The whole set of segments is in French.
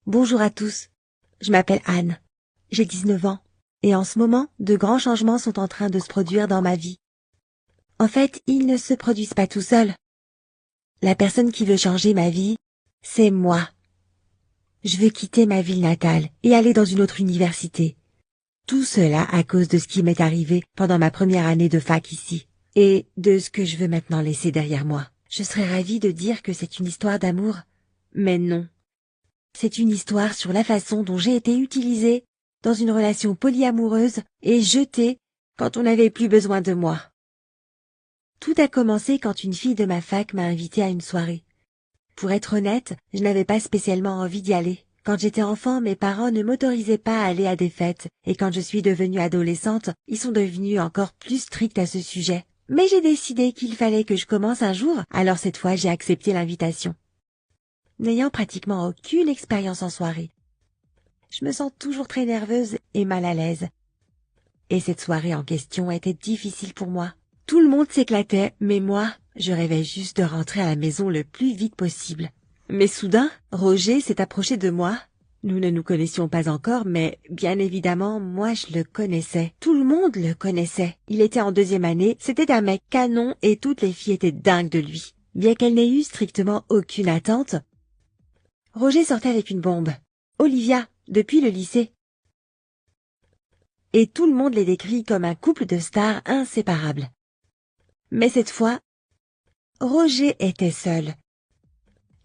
Bonjour à tous, je m'appelle Anne, j'ai 19 ans, et en ce moment, de grands changements sont en train de se produire dans ma vie. En fait, ils ne se produisent pas tout seuls. La personne qui veut changer ma vie, c'est moi. Je veux quitter ma ville natale et aller dans une autre université. Tout cela à cause de ce qui m'est arrivé pendant ma première année de fac ici, et de ce que je veux maintenant laisser derrière moi. Je serais ravie de dire que c'est une histoire d'amour, mais non. C'est une histoire sur la façon dont j'ai été utilisée dans une relation polyamoureuse et jetée quand on n'avait plus besoin de moi. Tout a commencé quand une fille de ma fac m'a invitée à une soirée. Pour être honnête, je n'avais pas spécialement envie d'y aller. Quand j'étais enfant, mes parents ne m'autorisaient pas à aller à des fêtes, et quand je suis devenue adolescente, ils sont devenus encore plus stricts à ce sujet. Mais j'ai décidé qu'il fallait que je commence un jour, alors cette fois j'ai accepté l'invitation. N'ayant pratiquement aucune expérience en soirée, je me sens toujours très nerveuse et mal à l'aise. Et cette soirée en question était difficile pour moi. Tout le monde s'éclatait, mais moi, je rêvais juste de rentrer à la maison le plus vite possible. Mais soudain, Roger s'est approché de moi. Nous ne nous connaissions pas encore, mais bien évidemment, moi je le connaissais. Tout le monde le connaissait. Il était en 2e année, c'était un mec canon et toutes les filles étaient dingues de lui. Bien qu'elle n'ait eu strictement aucune attente, Roger sortait avec une bombe. Olivia, depuis le lycée. Et tout le monde les décrit comme un couple de stars inséparables. Mais cette fois, Roger était seul.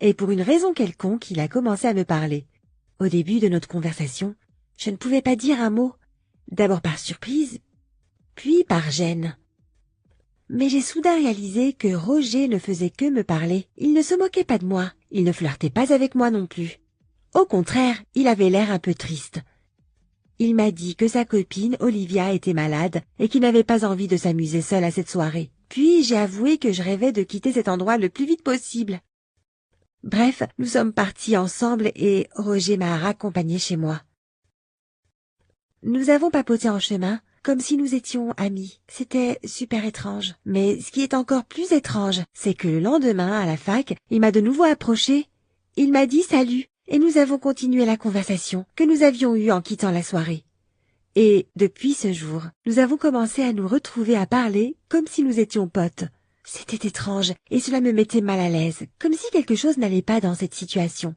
Et pour une raison quelconque, il a commencé à me parler. Au début de notre conversation, je ne pouvais pas dire un mot. D'abord par surprise, puis par gêne. Mais j'ai soudain réalisé que Roger ne faisait que me parler. Il ne se moquait pas de moi. Il ne flirtait pas avec moi non plus. Au contraire, il avait l'air un peu triste. Il m'a dit que sa copine, Olivia, était malade et qu'il n'avait pas envie de s'amuser seul à cette soirée. Puis j'ai avoué que je rêvais de quitter cet endroit le plus vite possible. Bref, nous sommes partis ensemble et Roger m'a raccompagné chez moi. Nous avons papoté en chemin, comme si nous étions amis. C'était super étrange. Mais ce qui est encore plus étrange, c'est que le lendemain, à la fac, il m'a de nouveau approché. Il m'a dit salut, et nous avons continué la conversation que nous avions eue en quittant la soirée. Et depuis ce jour, nous avons commencé à nous retrouver à parler comme si nous étions potes. C'était étrange, et cela me mettait mal à l'aise, comme si quelque chose n'allait pas dans cette situation.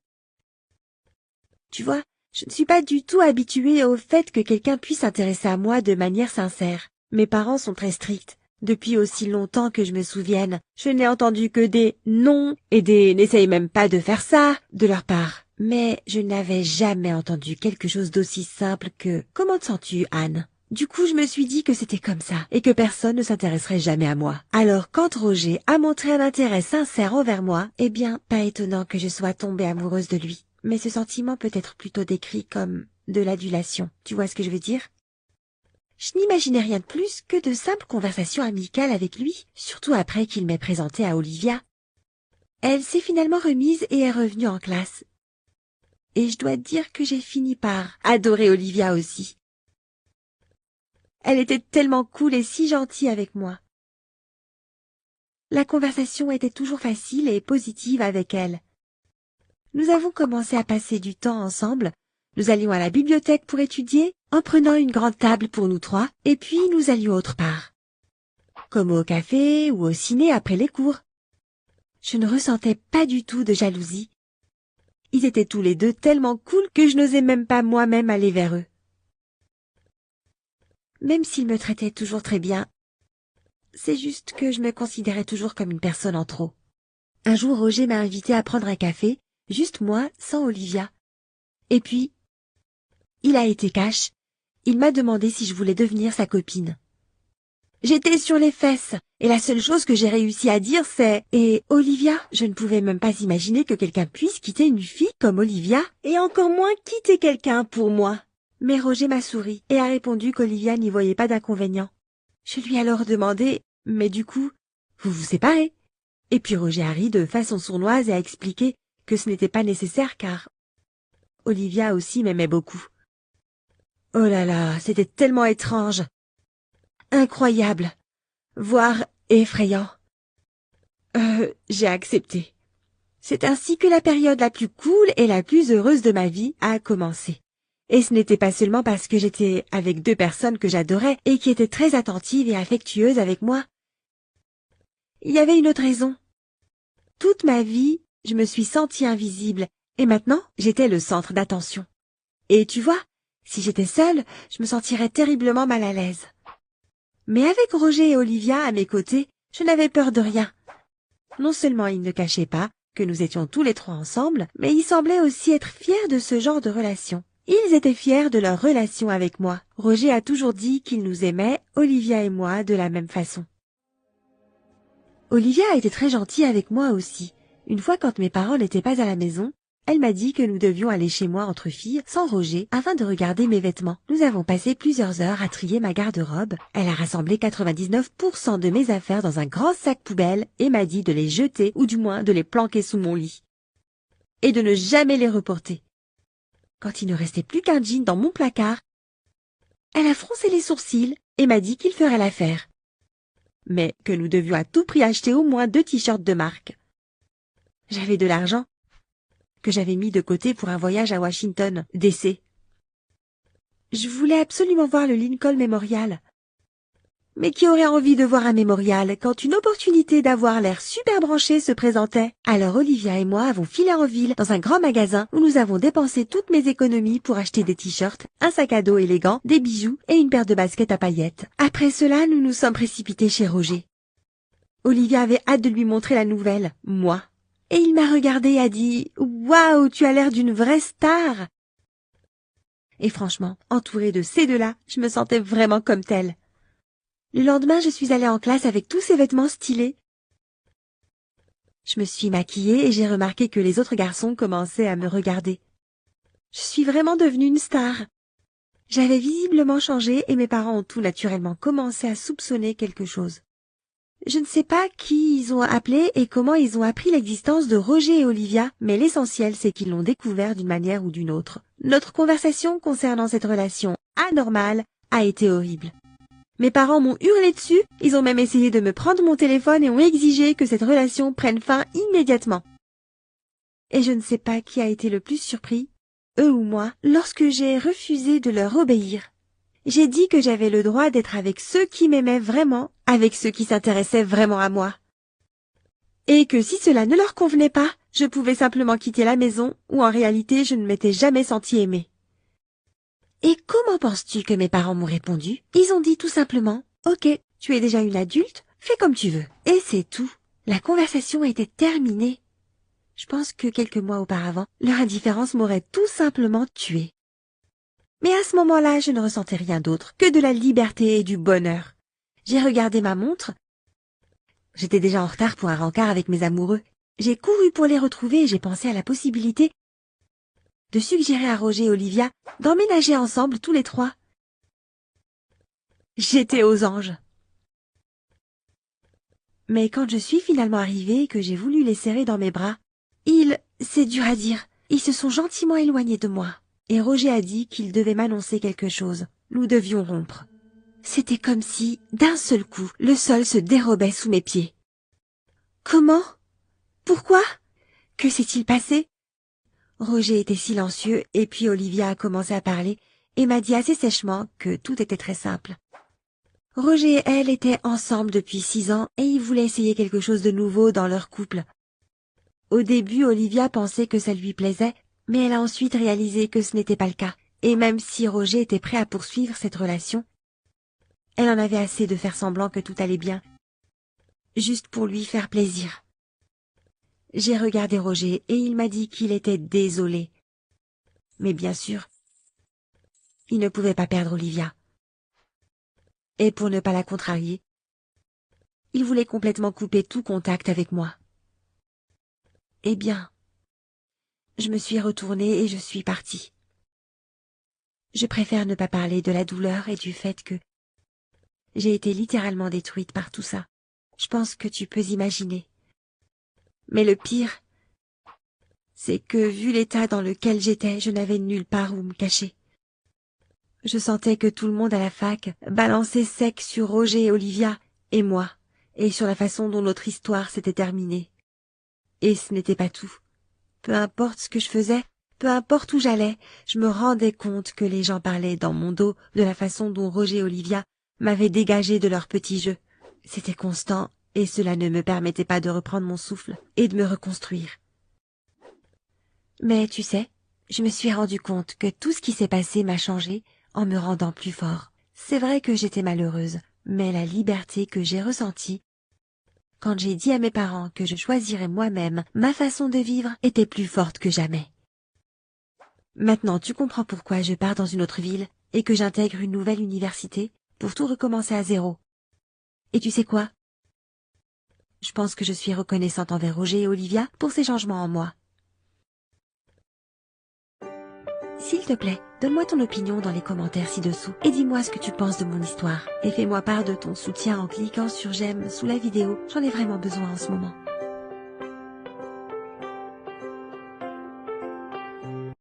Tu vois, je ne suis pas du tout habituée au fait que quelqu'un puisse s'intéresser à moi de manière sincère. Mes parents sont très stricts. Depuis aussi longtemps que je me souvienne, je n'ai entendu que des non et des n'essaye même pas de faire ça de leur part. Mais je n'avais jamais entendu quelque chose d'aussi simple que « Comment te sens-tu, Anne ?» Du coup, je me suis dit que c'était comme ça et que personne ne s'intéresserait jamais à moi. Alors, quand Roger a montré un intérêt sincère envers moi, eh bien, pas étonnant que je sois tombée amoureuse de lui. Mais ce sentiment peut être plutôt décrit comme de l'adulation. Tu vois ce que je veux dire? Je n'imaginais rien de plus que de simples conversations amicales avec lui, surtout après qu'il m'ait présenté à Olivia. Elle s'est finalement remise et est revenue en classe. Et je dois dire que j'ai fini par adorer Olivia aussi. Elle était tellement cool et si gentille avec moi. La conversation était toujours facile et positive avec elle. Nous avons commencé à passer du temps ensemble. Nous allions à la bibliothèque pour étudier, en prenant une grande table pour nous trois, et puis nous allions autre part, comme au café ou au ciné après les cours. Je ne ressentais pas du tout de jalousie. Ils étaient tous les deux tellement cool que je n'osais même pas moi-même aller vers eux. Même s'ils me traitaient toujours très bien, c'est juste que je me considérais toujours comme une personne en trop. Un jour, Roger m'a invité à prendre un café, juste moi, sans Olivia. Et puis, il a été cash. Il m'a demandé si je voulais devenir sa copine. J'étais sur les fesses, et la seule chose que j'ai réussi à dire c'est « Et Olivia ?» Je ne pouvais même pas imaginer que quelqu'un puisse quitter une fille comme Olivia, et encore moins quitter quelqu'un pour moi. Mais Roger m'a souri, et a répondu qu'Olivia n'y voyait pas d'inconvénient. Je lui ai alors demandé « Mais du coup, vous vous séparez ?» Et puis Roger a ri de façon sournoise et a expliqué que ce n'était pas nécessaire car Olivia aussi m'aimait beaucoup. Oh là là, c'était tellement étrange, incroyable, voire effrayant. J'ai accepté. C'est ainsi que la période la plus cool et la plus heureuse de ma vie a commencé. Et ce n'était pas seulement parce que j'étais avec deux personnes que j'adorais et qui étaient très attentives et affectueuses avec moi. Il y avait une autre raison. Toute ma vie, je me suis sentie invisible et maintenant, j'étais le centre d'attention. Et tu vois, si j'étais seule, je me sentirais terriblement mal à l'aise. Mais avec Roger et Olivia à mes côtés, je n'avais peur de rien. Non seulement ils ne cachaient pas que nous étions tous les trois ensemble, mais ils semblaient aussi être fiers de ce genre de relation. Ils étaient fiers de leur relation avec moi. Roger a toujours dit qu'il nous aimait, Olivia et moi, de la même façon. Olivia a été très gentille avec moi aussi. Une fois quand mes parents n'étaient pas à la maison, elle m'a dit que nous devions aller chez moi entre filles, sans Roger, afin de regarder mes vêtements. Nous avons passé plusieurs heures à trier ma garde-robe. Elle a rassemblé 99% de mes affaires dans un grand sac poubelle et m'a dit de les jeter ou du moins de les planquer sous mon lit. Et de ne jamais les reporter. Quand il ne restait plus qu'un jean dans mon placard, elle a froncé les sourcils et m'a dit qu'il ferait l'affaire. Mais que nous devions à tout prix acheter au moins 2 t-shirts de marque. J'avais de l'argent que j'avais mis de côté pour un voyage à Washington, D.C. Je voulais absolument voir le Lincoln Memorial. Mais qui aurait envie de voir un mémorial quand une opportunité d'avoir l'air super branché se présentait? Alors Olivia et moi avons filé en ville dans un grand magasin où nous avons dépensé toutes mes économies pour acheter des t-shirts, un sac à dos élégant, des bijoux et une paire de baskets à paillettes. Après cela, nous nous sommes précipités chez Roger. Olivia avait hâte de lui montrer la nouvelle, moi. Et il m'a regardé et a dit « Waouh, tu as l'air d'une vraie star !» Et franchement, entourée de ces deux-là, je me sentais vraiment comme telle. Le lendemain, je suis allée en classe avec tous ces vêtements stylés. Je me suis maquillée et j'ai remarqué que les autres garçons commençaient à me regarder. Je suis vraiment devenue une star. J'avais visiblement changé et mes parents ont tout naturellement commencé à soupçonner quelque chose. Je ne sais pas qui ils ont appelé et comment ils ont appris l'existence de Roger et Olivia, mais l'essentiel c'est qu'ils l'ont découvert d'une manière ou d'une autre. Notre conversation concernant cette relation anormale a été horrible. Mes parents m'ont hurlé dessus, ils ont même essayé de me prendre mon téléphone et ont exigé que cette relation prenne fin immédiatement. Et je ne sais pas qui a été le plus surpris, eux ou moi, lorsque j'ai refusé de leur obéir. J'ai dit que j'avais le droit d'être avec ceux qui m'aimaient vraiment, avec ceux qui s'intéressaient vraiment à moi. Et que si cela ne leur convenait pas, je pouvais simplement quitter la maison où en réalité je ne m'étais jamais sentie aimée. Et comment penses-tu que mes parents m'ont répondu? Ils ont dit tout simplement « Ok, tu es déjà une adulte, fais comme tu veux. » Et c'est tout. La conversation était terminée. Je pense que quelques mois auparavant, leur indifférence m'aurait tout simplement tuée. Mais à ce moment-là, je ne ressentais rien d'autre que de la liberté et du bonheur. J'ai regardé ma montre. J'étais déjà en retard pour un rencard avec mes amoureux. J'ai couru pour les retrouver et j'ai pensé à la possibilité de suggérer à Roger et Olivia d'emménager ensemble tous les trois. J'étais aux anges. Mais quand je suis finalement arrivée et que j'ai voulu les serrer dans mes bras, c'est dur à dire, ils se sont gentiment éloignés de moi. Et Roger a dit qu'il devait m'annoncer quelque chose. Nous devions rompre. C'était comme si, d'un seul coup, le sol se dérobait sous mes pieds. Comment? Pourquoi? Que s'est-il passé? Roger était silencieux et puis Olivia a commencé à parler et m'a dit assez sèchement que tout était très simple. Roger et elle étaient ensemble depuis 6 ans et ils voulaient essayer quelque chose de nouveau dans leur couple. Au début, Olivia pensait que ça lui plaisait, mais elle a ensuite réalisé que ce n'était pas le cas. Et même si Roger était prêt à poursuivre cette relation, elle en avait assez de faire semblant que tout allait bien, juste pour lui faire plaisir. J'ai regardé Roger et il m'a dit qu'il était désolé. Mais bien sûr, il ne pouvait pas perdre Olivia. Et pour ne pas la contrarier, il voulait complètement couper tout contact avec moi. Eh bien, je me suis retournée et je suis partie. Je préfère ne pas parler de la douleur et du fait que j'ai été littéralement détruite par tout ça. Je pense que tu peux imaginer. Mais le pire, c'est que vu l'état dans lequel j'étais, je n'avais nulle part où me cacher. Je sentais que tout le monde à la fac balançait sec sur Roger et Olivia et moi, et sur la façon dont notre histoire s'était terminée. Et ce n'était pas tout. Peu importe ce que je faisais, peu importe où j'allais, je me rendais compte que les gens parlaient dans mon dos de la façon dont Roger et Olivia m'avaient dégagé de leur petit jeu. C'était constant et cela ne me permettait pas de reprendre mon souffle et de me reconstruire. Mais tu sais, je me suis rendu compte que tout ce qui s'est passé m'a changé en me rendant plus fort. C'est vrai que j'étais malheureuse, mais la liberté que j'ai ressentie quand j'ai dit à mes parents que je choisirais moi-même ma façon de vivre était plus forte que jamais. Maintenant, tu comprends pourquoi je pars dans une autre ville et que j'intègre une nouvelle université pour tout recommencer à zéro. Et tu sais quoi? Je pense que je suis reconnaissante envers Roger et Olivia pour ces changements en moi. S'il te plaît, donne-moi ton opinion dans les commentaires ci-dessous et dis-moi ce que tu penses de mon histoire. Et fais-moi part de ton soutien en cliquant sur j'aime sous la vidéo, j'en ai vraiment besoin en ce moment.